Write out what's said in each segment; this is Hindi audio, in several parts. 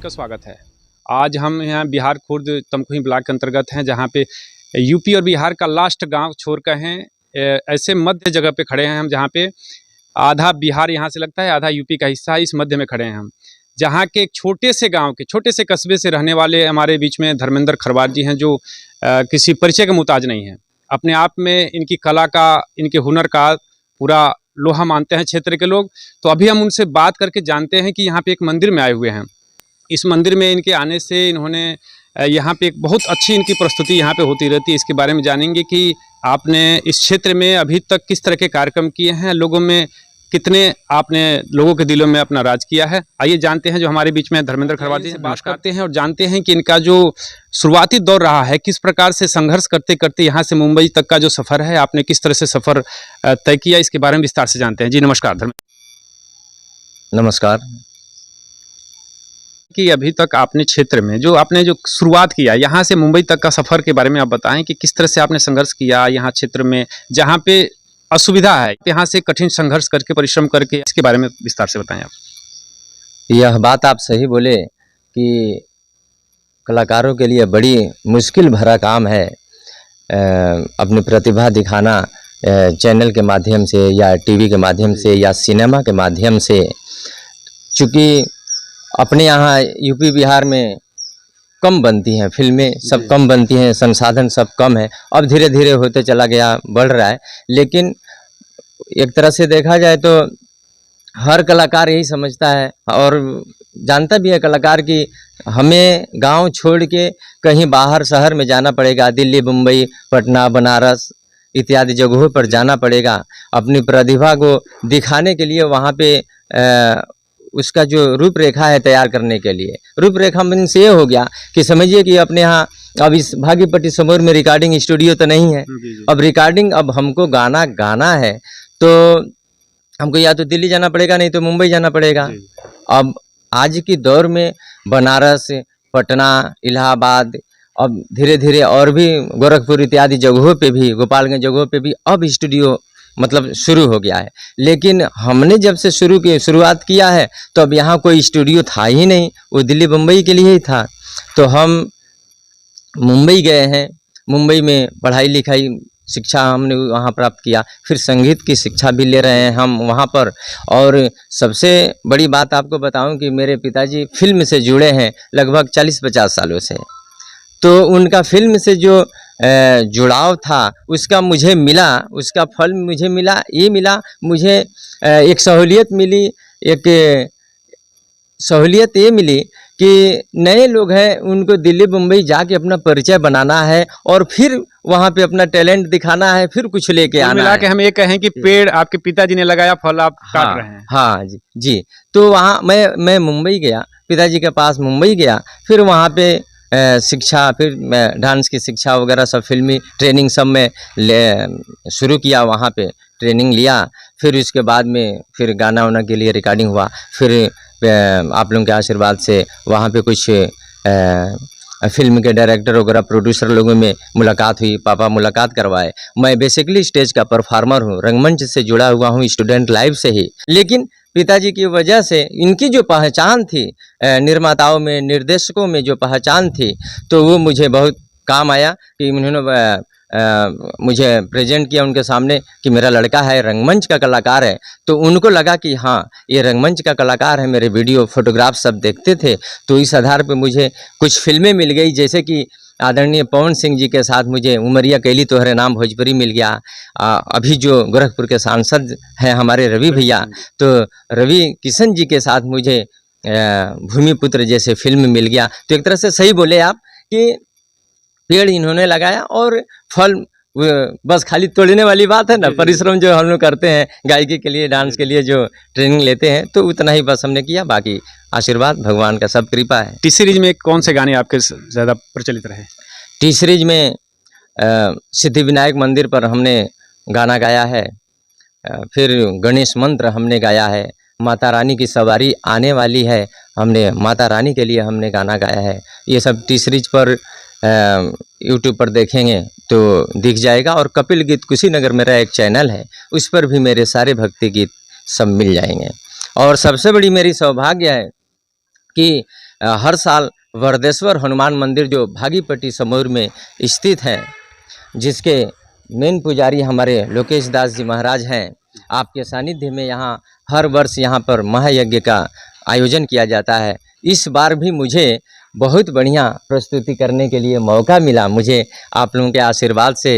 का स्वागत है। आज हम यहाँ बिहार खुर्द तमकुही ब्लॉक के अंतर्गत हैं, जहाँ पे यूपी और बिहार का लास्ट गांव छोड़ कर हैं। ऐसे मध्य जगह पे खड़े हैं हम, जहाँ पे आधा बिहार यहाँ से लगता है, आधा यूपी का हिस्सा है। इस मध्य में खड़े हैं हम, जहाँ के एक छोटे से गांव के छोटे से कस्बे से रहने वाले हमारे बीच में धर्मेंद्र खरवार जी हैं, जो किसी परिचय के मुताज नहीं हैं। अपने आप में इनकी कला का, इनके हुनर का पूरा लोहा मानते हैं क्षेत्र के लोग। तो अभी हम उनसे बात करके जानते हैं कि यहाँ पे एक मंदिर में आए हुए हैं। इस मंदिर में इनके आने से इन्होंने यहाँ पे एक बहुत अच्छी इनकी प्रस्तुति यहाँ पे होती रहती है। इसके बारे में जानेंगे कि आपने इस क्षेत्र में अभी तक किस तरह के कार्यक्रम किए हैं, लोगों में कितने आपने लोगों के दिलों में अपना राज किया है। आइए जानते हैं जो हमारे बीच में धर्मेंद्र खरवार जी से बात करते हैं और जानते हैं कि इनका जो शुरुआती दौर रहा है, किस प्रकार से संघर्ष करते करते यहाँ से मुंबई तक का जो सफ़र है, आपने किस तरह से सफ़र तय किया, इसके बारे में विस्तार से जानते हैं। जी नमस्कार धर्मेंद्र। नमस्कार। कि अभी तक आपने क्षेत्र में जो आपने जो शुरुआत किया, यहाँ से मुंबई तक का सफ़र के बारे में आप बताएं कि किस तरह से आपने संघर्ष किया यहाँ क्षेत्र में, जहाँ पे असुविधा है, यहाँ से कठिन संघर्ष करके परिश्रम करके, इसके बारे में विस्तार से बताएं आप। यह बात आप सही बोले कि कलाकारों के लिए बड़ी मुश्किल भरा काम है अपनी प्रतिभा दिखाना चैनल के माध्यम से या टीवी के माध्यम से या सिनेमा के माध्यम से। चूँकि अपने यहाँ यूपी बिहार में कम बनती हैं फिल्में, सब कम बनती हैं, संसाधन सब कम है। अब धीरे धीरे होते चला गया, बढ़ रहा है। लेकिन एक तरह से देखा जाए तो हर कलाकार यही समझता है और जानता भी है कलाकार कि हमें गांव छोड़ के कहीं बाहर शहर में जाना पड़ेगा, दिल्ली, मुंबई, पटना, बनारस इत्यादि जगहों पर जाना पड़ेगा अपनी प्रतिभा को दिखाने के लिए। वहाँ पे उसका जो रूपरेखा है तैयार करने के लिए, रूपरेखा मीन से ये हो गया कि समझिए कि अपने यहाँ अब इस भागीपट्टी समूह में रिकॉर्डिंग स्टूडियो तो नहीं है। अब रिकॉर्डिंग, अब हमको गाना है तो हमको या तो दिल्ली जाना पड़ेगा, नहीं तो मुंबई जाना पड़ेगा। अब आज की दौर में बनारस, पटना, इलाहाबाद, अब धीरे धीरे और भी गोरखपुर इत्यादि जगहों पे भी, गोपालगंज जगहों पे भी अब स्टूडियो मतलब शुरू हो गया है। लेकिन हमने जब से शुरुआत किया है तो अब यहाँ कोई स्टूडियो था ही नहीं, वो दिल्ली मुंबई के लिए ही था। तो हम मुंबई गए हैं, मुंबई में पढ़ाई लिखाई शिक्षा हमने वहाँ प्राप्त किया, फिर संगीत की शिक्षा भी ले रहे हैं हम वहाँ पर। और सबसे बड़ी बात आपको बताऊं कि मेरे पिताजी फिल्म से जुड़े हैं लगभग 40-50 सालों से। तो उनका फिल्म से जो जुड़ाव था उसका मुझे मिला, उसका फल मुझे मिला। ये मिला मुझे एक सहूलियत मिली, एक सहूलियत ये मिली कि नए लोग हैं, उनको दिल्ली मुंबई जाके अपना परिचय बनाना है और फिर वहाँ पे अपना टैलेंट दिखाना है, फिर कुछ लेके आना मिला के हम ये कहें कि पेड़ आपके पिताजी ने लगाया, फल आप काट रहे हैं। हाँ जी। तो वहाँ मैं मुंबई गया, पिताजी के पास मुंबई गया, फिर वहाँ पे शिक्षा, फिर डांस की शिक्षा वगैरह सब, फिल्मी ट्रेनिंग सब में शुरू किया, वहाँ पे ट्रेनिंग लिया। फिर उसके बाद में फिर गाना वाना के लिए रिकॉर्डिंग हुआ। फिर आप लोगों के आशीर्वाद से वहाँ पे कुछ फिल्म के डायरेक्टर वगैरह, प्रोड्यूसर लोगों में मुलाकात हुई, पापा मुलाकात करवाए। मैं बेसिकली स्टेज का परफॉर्मर हूँ, रंगमंच से जुड़ा हुआ हूँ, स्टूडेंट लाइफ से ही। लेकिन पिताजी की वजह से इनकी जो पहचान थी, निर्माताओं में, निर्देशकों में जो पहचान थी, तो वो मुझे बहुत काम आया कि उन्होंने मुझे प्रेजेंट किया उनके सामने कि मेरा लड़का है, रंगमंच का कलाकार है। तो उनको लगा कि हाँ ये रंगमंच का कलाकार है। मेरे वीडियो फोटोग्राफ सब देखते थे, तो इस आधार पे मुझे कुछ फिल्में मिल गई, जैसे कि आदरणीय पवन सिंह जी के साथ मुझे उमरिया कैली तोहरे नाम भोजपुरी मिल गया। अभी जो गोरखपुर के सांसद हैं हमारे रवि भैया, तो रवि किशन जी के साथ मुझे भूमिपुत्र जैसे फिल्म मिल गया। तो एक तरह से सही बोले आप कि पेड़ इन्होंने लगाया और फल बस खाली तोड़ने वाली बात है ना। परिश्रम जो हम लोग करते हैं गायकी के लिए, डांस के लिए जो ट्रेनिंग लेते हैं, तो उतना ही बस हमने किया, बाकी आशीर्वाद भगवान का सब कृपा है। टी सीरीज में कौन से गाने आपके ज़्यादा प्रचलित रहे? टी सीरीज में सिद्धिविनायक मंदिर पर हमने गाना गाया है, फिर गणेश मंत्र हमने गाया है, माता रानी की सवारी आने वाली है, हमने माता रानी के लिए हमने गाना गाया है। ये सब टी सीरीज पर यूट्यूब पर देखेंगे तो दिख जाएगा। और कपिल गीत कुशीनगर मेरा एक चैनल है, उस पर भी मेरे सारे भक्ति गीत सब मिल जाएंगे। और सबसे बड़ी मेरी सौभाग्य है कि हर साल वरदेश्वर हनुमान मंदिर जो भागीपट्टी समौर में स्थित है, जिसके मेन पुजारी हमारे लोकेश दास जी महाराज हैं, आपके सानिध्य में यहाँ हर वर्ष यहाँ पर महायज्ञ का आयोजन किया जाता है। इस बार भी मुझे बहुत बढ़िया प्रस्तुति करने के लिए मौका मिला। मुझे आप लोगों के आशीर्वाद से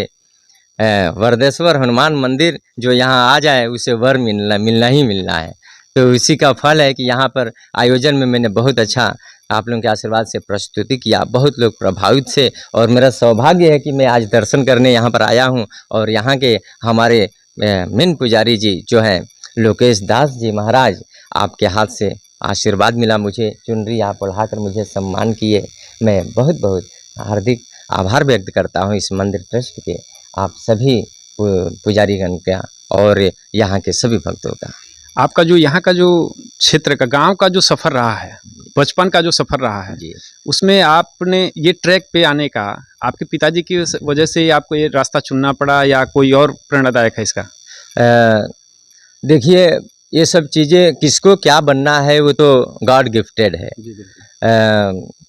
वरदेश्वर हनुमान मंदिर जो यहाँ आ जाए उसे वर मिलना ही मिलना है। तो इसी का फल है कि यहाँ पर आयोजन में मैंने बहुत अच्छा आप लोगों के आशीर्वाद से प्रस्तुति किया, बहुत लोग प्रभावित से, और मेरा सौभाग्य है कि मैं आज दर्शन करने यहाँ पर आया हूँ। और यहाँ के हमारे मेन पुजारी जी जो हैं लोकेश दास जी महाराज, आपके हाथ से आशीर्वाद मिला, मुझे चुनरी आप ओढ़ाकर मुझे सम्मान किए। मैं बहुत बहुत हार्दिक आभार व्यक्त करता हूँ इस मंदिर ट्रस्ट के, आप सभी पुजारीगण का और यहाँ के सभी भक्तों का। आपका जो यहाँ का जो क्षेत्र का गांव का जो सफ़र रहा है, बचपन का जो सफ़र रहा है जी, उसमें आपने ये ट्रैक पे आने का आपके पिताजी की वजह से आपको ये रास्ता चुनना पड़ा या कोई और प्रेरणादायक है इसका? देखिए, ये सब चीज़ें किसको क्या बनना है वो तो गॉड गिफ्टेड है।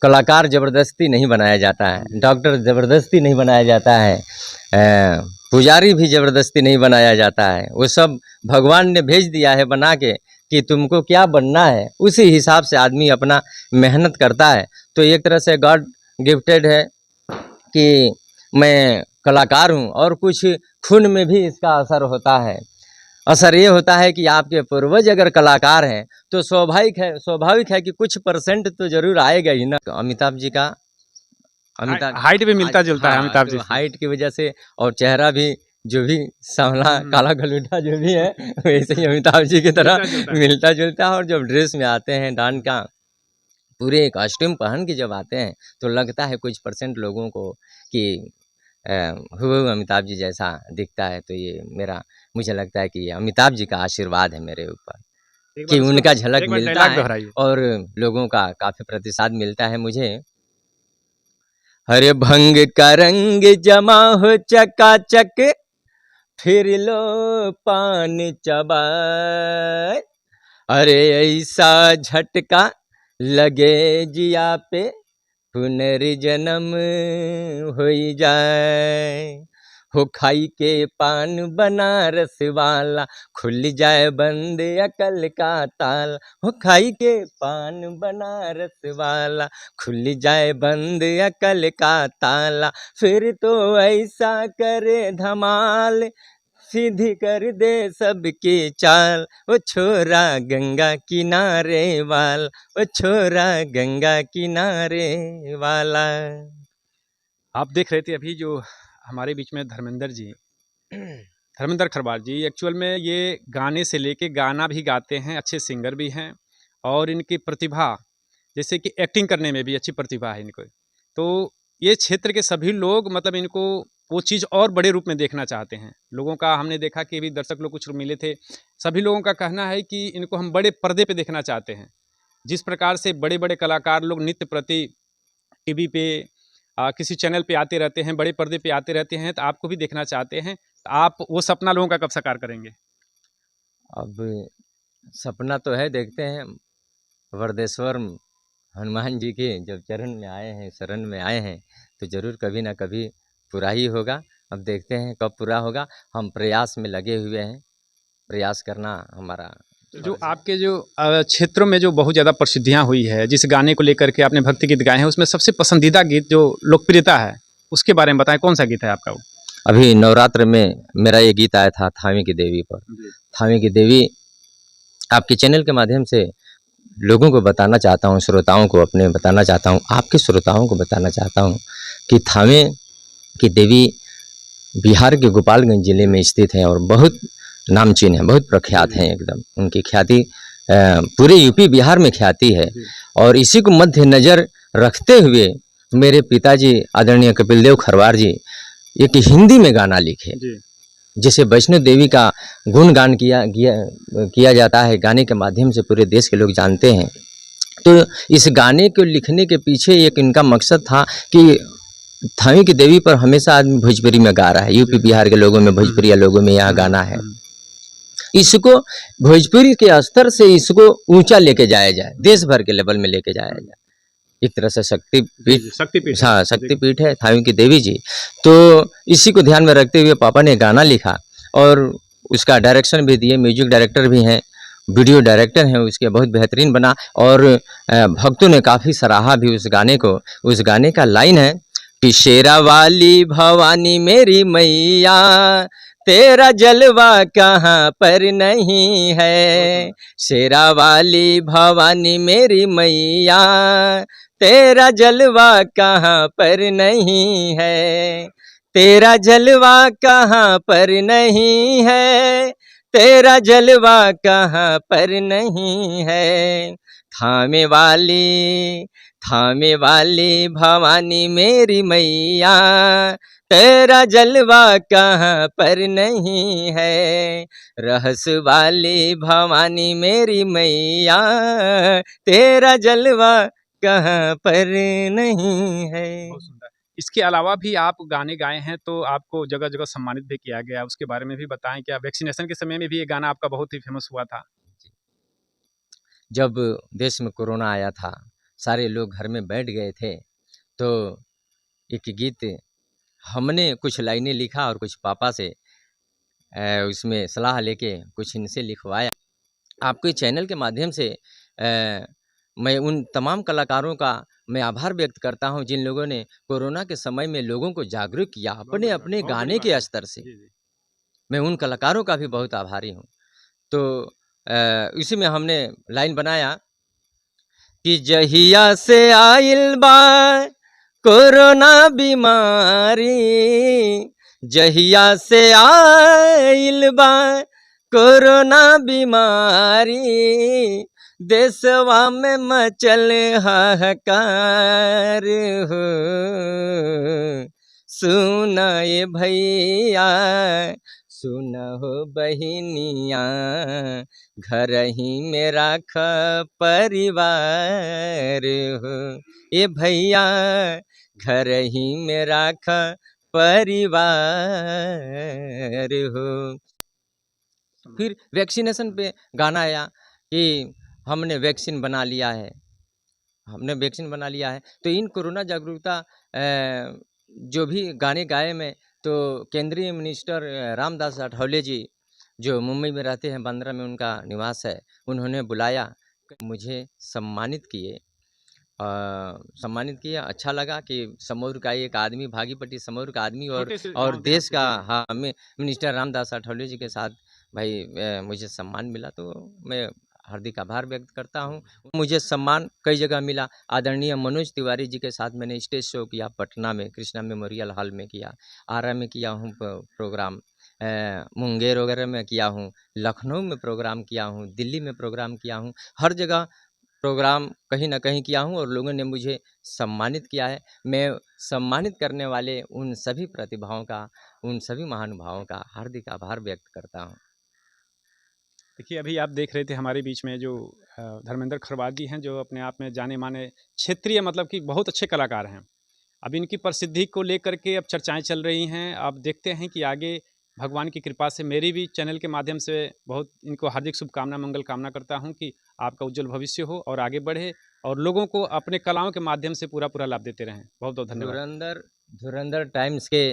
कलाकार ज़बरदस्ती नहीं बनाया जाता है, डॉक्टर ज़बरदस्ती नहीं बनाया जाता है, पुजारी भी ज़बरदस्ती नहीं बनाया जाता है। वो सब भगवान ने भेज दिया है बना के कि तुमको क्या बनना है, उसी हिसाब से आदमी अपना मेहनत करता है। तो एक तरह से गॉड गिफ्टेड है कि मैं कलाकार हूँ, और कुछ खून में भी इसका असर होता है। असर ये होता है कि आपके पूर्वज अगर कलाकार हैं तो स्वाभाविक है कि कुछ परसेंट तो जरूर आएगा ही ना। अमिताभ जी का हाइट भी मिलता जुलता है अमिताभ जी तो हाइट की वजह से, और चेहरा भी जो भी सांवला काला गलूटा जो भी है वैसे ही अमिताभ जी की तरह मिलता जुलता है। और जब ड्रेस में आते हैं डांस का पूरे कॉस्ट्यूम पहन के जब आते हैं तो लगता है कुछ परसेंट लोगों को कि हुबहू अमिताभ जी जैसा दिखता है। तो ये मुझे लगता है कि अमिताभ जी का आशीर्वाद है मेरे ऊपर कि उनका झलक मिलता है और लोगों का काफ़ी प्रतिसाद मिलता है मुझे। हरे भंग का रंग जमा हो चकाचक, फिर लो पान चबाए, अरे ऐसा झटका लगे जिया पे पुनर्जन्म हो जाए। हो खाई के पान बनारस वाला, खुल जाए बंद अकल का ताला। हो खाई के पान बनारस वाला, खुल जाए बंद अकल का ताला। फिर तो ऐसा करे धमाल, सीधी कर दे सबकी चाल। ओ छोरा गंगा किनारे वाला, ओ छोरा गंगा किनारे वाला। आप देख रहे थे अभी जो हमारे बीच में धर्मेंद्र खरवार जी, एक्चुअल में ये गाने से लेके गाना भी गाते हैं, अच्छे सिंगर भी हैं, और इनकी प्रतिभा जैसे कि एक्टिंग करने में भी अच्छी प्रतिभा है इनको। तो ये क्षेत्र के सभी लोग मतलब इनको वो चीज़ और बड़े रूप में देखना चाहते हैं। लोगों का हमने देखा कि भी दर्शक लोग कुछ मिले थे, सभी लोगों का कहना है कि इनको हम बड़े पर्दे पे देखना चाहते हैं। जिस प्रकार से बड़े बड़े कलाकार लोग नित्य प्रति टीवी पे किसी चैनल पे आते रहते हैं, बड़े पर्दे पे आते रहते हैं, तो आपको भी देखना चाहते हैं। तो आप वो सपना लोगों का कब साकार करेंगे? अब सपना तो है, देखते हैं। वरदेश्वर हनुमान जी के जब चरण में आए हैं, शरण में आए हैं, तो ज़रूर कभी ना कभी पूरा ही होगा। अब देखते हैं कब पूरा होगा। हम प्रयास में लगे हुए हैं, प्रयास करना हमारा। जो आपके जो क्षेत्रों में जो बहुत ज़्यादा प्रसिद्धियाँ हुई है, जिस गाने को लेकर के आपने भक्ति गीत गाए हैं, उसमें सबसे पसंदीदा गीत जो लोकप्रियता है उसके बारे में बताएं, कौन सा गीत है आपका वो? अभी नवरात्र में मेरा ये गीत आया था, थावे की देवी पर। थावे की देवी आपके चैनल के माध्यम से लोगों को बताना चाहता हूँ, श्रोताओं को अपने बताना चाहता हूँ, आपके श्रोताओं को बताना चाहता हूँ कि थावे की देवी बिहार के गोपालगंज ज़िले में स्थित है और बहुत नामचीन है, बहुत प्रख्यात हैं एकदम। उनकी ख्याति पूरे यूपी बिहार में ख्याति है। और इसी को मध्य नज़र रखते हुए मेरे पिताजी आदरणीय कपिल देव खरवार जी एक हिंदी में गाना लिखे, जिसे वैष्णो देवी का गुणगान किया जाता है, गाने के माध्यम से पूरे देश के लोग जानते हैं। तो इस गाने को लिखने के पीछे एक इनका मकसद था कि थावे की देवी पर हमेशा आदमी भोजपुरी में गा रहा है, यूपी बिहार के लोगों में, भोजपुरिया लोगों में यह गाना है। इसको भोजपुरी के स्तर से इसको ऊंचा लेके जाया जाए, देश भर के लेवल में लेके जाया जाए। एक तरह से शक्तिपीठ, शक्तिपीठ हाँ शक्तिपीठ है थावे की देवी जी। तो इसी को ध्यान में रखते हुए पापा ने गाना लिखा और उसका डायरेक्शन भी दिए, म्यूजिक डायरेक्टर भी हैं, वीडियो डायरेक्टर हैं उसके, बहुत बेहतरीन बना। और भक्तों ने काफ़ी सराहा भी उस गाने को। उस गाने का लाइन है कि शेरा वाली भवानी मेरी मैया, तेरा जलवा कहाँ पर नहीं है। शेरा वाली भवानी मेरी मैया, तेरा जलवा कहाँ पर नहीं है। तेरा जलवा कहाँ पर नहीं है, तेरा जलवा कहाँ पर नहीं है। थामे वाली भवानी मेरी मैया, तेरा जलवा कहाँ पर नहीं है। रहस वाली भवानी मेरी मैया, तेरा जलवा कहाँ पर नहीं है। बहुत सुंदर। इसके अलावा भी आप गाने गाए हैं, तो आपको जगह जगह सम्मानित भी किया गया, उसके बारे में भी बताएं। क्या वैक्सीनेशन के समय में भी ये गाना आपका बहुत ही फेमस हुआ था? जब देश में कोरोना आया था, सारे लोग घर में बैठ गए थे, तो एक गीत हमने कुछ लाइनें लिखा और कुछ पापा से उसमें सलाह लेके कुछ इनसे लिखवाया। आपके चैनल के माध्यम से मैं उन तमाम कलाकारों का मैं आभार व्यक्त करता हूं जिन लोगों ने कोरोना के समय में लोगों को जागरूक किया अपने अपने गाने के स्तर से। मैं उन कलाकारों का भी बहुत आभारी हूं। तो इसी में हमने लाइन बनाया कि जहिया से आइल बा कोरोना बीमारी, जहिया से आइल बा कोरोना बीमारी, देशवा में मचल हाहाकार हो। सुना ये भैया, सुना हो बहिनिया, घर ही में राख परिवार हो। ये भैया घर ही में राख परिवार हो। फिर वैक्सीनेशन पे गाना आया कि हमने वैक्सीन बना लिया है, हमने वैक्सीन बना लिया है। तो इन कोरोना जागरूकता जो भी गाने गाए मैं, तो केंद्रीय मिनिस्टर रामदास अठावले जी जो मुंबई में रहते हैं, बांद्रा में उनका निवास है, उन्होंने बुलाया, मुझे सम्मानित किए। अच्छा लगा कि समौर का एक आदमी, भागीपट्टी समौर का आदमी और देश का, हाँ, मिनिस्टर रामदास अठावले जी के साथ भाई मुझे सम्मान मिला, तो मैं हार्दिक आभार व्यक्त करता हूँ। मुझे सम्मान कई जगह मिला। आदरणीय मनोज तिवारी जी के साथ मैंने स्टेज शो किया, पटना में कृष्णा मेमोरियल हॉल में किया, आरा में किया हूँ प्रोग्राम, मुंगेर वगैरह में किया हूँ, लखनऊ में प्रोग्राम किया हूँ, दिल्ली में प्रोग्राम किया हूँ, हर जगह प्रोग्राम कहीं ना कहीं किया हूँ और लोगों ने मुझे सम्मानित किया है। मैं सम्मानित करने वाले उन सभी प्रतिभाओं का, उन सभी महानुभावों का हार्दिक आभार व्यक्त करता हूँ। देखिए, अभी आप देख रहे थे हमारे बीच में जो धर्मेंद्र खरवार जी हैं, जो अपने आप में जाने माने क्षेत्रीय मतलब कि बहुत अच्छे कलाकार हैं। अब इनकी प्रसिद्धि को लेकर के अब चर्चाएं चल रही हैं। अब देखते हैं कि आगे भगवान की कृपा से मेरी भी चैनल के माध्यम से बहुत इनको हार्दिक शुभकामना, मंगल कामना करता हूं कि आपका उज्जवल भविष्य हो और आगे बढ़े और लोगों को अपने कलाओं के माध्यम से पूरा पूरा लाभ देते रहें। बहुत बहुत धन्यवाद। धुरंधर टाइम्स के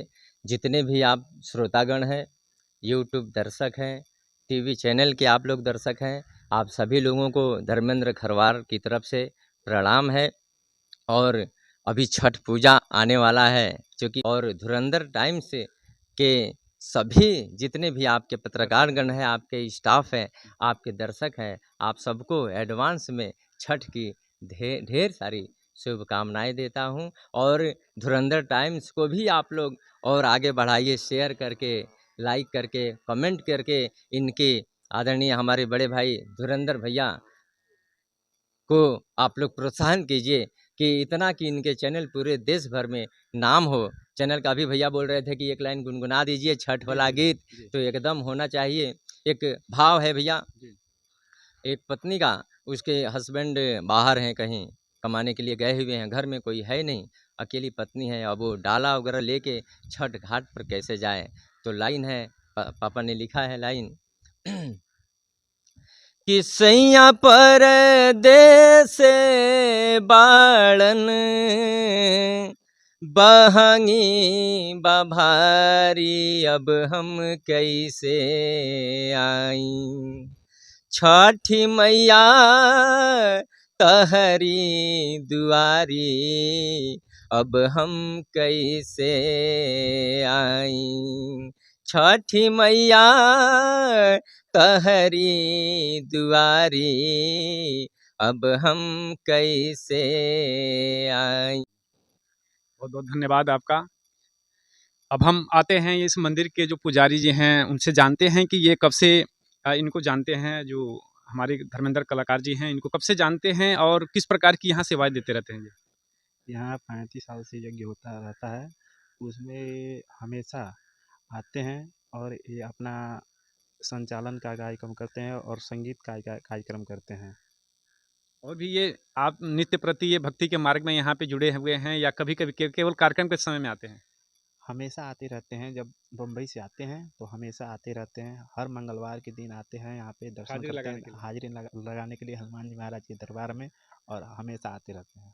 जितने भी आप श्रोतागण हैं, यूट्यूब दर्शक हैं, टीवी चैनल के आप लोग दर्शक हैं, आप सभी लोगों को धर्मेंद्र खरवार की तरफ से प्रणाम है। और अभी छठ पूजा आने वाला है, क्योंकि और धुरंधर टाइम्स के सभी जितने भी आपके पत्रकारगण हैं, आपके स्टाफ हैं, आपके दर्शक हैं, आप सबको एडवांस में छठ की ढेर सारी शुभकामनाएं देता हूं। और धुरंधर टाइम्स को भी आप लोग और आगे बढ़ाइए, शेयर करके, लाइक करके, कमेंट करके, इनके आदरणीय हमारे बड़े भाई धुरंधर भैया को आप लोग प्रोत्साहन कीजिए कि इतना कि इनके चैनल पूरे देश भर में नाम हो। चैनल का भी भैया बोल रहे थे कि एक लाइन गुनगुना दीजिए छठ वाला गीत, तो एकदम होना चाहिए। एक भाव है भैया, एक पत्नी का, उसके हस्बैंड बाहर हैं, कहीं कमाने के लिए गए हुए हैं, घर में कोई है नहीं, अकेली पत्नी है, अब वो डाला वगैरह लेके छठ घाट पर कैसे जाए। तो लाइन है, पापा ने लिखा है लाइन कि सैया परदेस बाड़न बहंगी बभारी अब हम कैसे आई। छठी मैया तहरी दुआरी अब हम कैसे आई। छठी मैया तहरी दुआरी अब हम कैसे आई। बहुत बहुत धन्यवाद आपका। अब हम आते हैं इस मंदिर के जो पुजारी जी हैं उनसे जानते हैं कि ये कब से इनको जानते हैं, जो हमारे धर्मेंद्र कलाकार जी हैं इनको कब से जानते हैं और किस प्रकार की यहाँ सेवाएं देते रहते हैं। यहाँ 35 साल से यज्ञ होता रहता है, उसमें हमेशा आते हैं और ये अपना संचालन का कार्यक्रम करते हैं और संगीत का कार्यक्रम करते हैं। और भी ये आप नित्य प्रति ये भक्ति के मार्ग में यहाँ पे जुड़े हुए हैं या कभी कभी केवल कार्यक्रम के समय में आते हैं? हमेशा आते रहते हैं, जब बम्बई से आते हैं तो हमेशा आते रहते हैं। हर मंगलवार के दिन आते हैं यहाँ पे दर्शन हाजिरी करते लगाने के हैं, लिए। हाजिरी लगाने के लिए हनुमान जी महाराज के दरबार में, और हमेशा आते रहते हैं।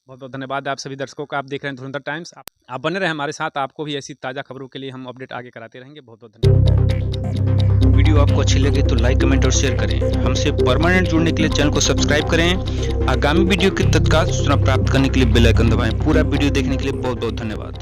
बहुत बहुत धन्यवाद आप सभी दर्शकों का। आप देख रहे हैं धुरंधर टाइम्स। आप बने रहे हमारे साथ, आपको भी ऐसी ताज़ा खबरों के लिए हम अपडेट आगे कराते रहेंगे। बहुत बहुत धन्यवाद। वीडियो आपको अच्छी लगे तो लाइक, कमेंट और शेयर करें। हमसे परमानेंट जुड़ने के लिए चैनल को सब्सक्राइब करें। आगामी वीडियो की तत्काल सूचना प्राप्त करने के लिए बेल आइकन दबाएं। पूरा वीडियो देखने के लिए बहुत बहुत धन्यवाद।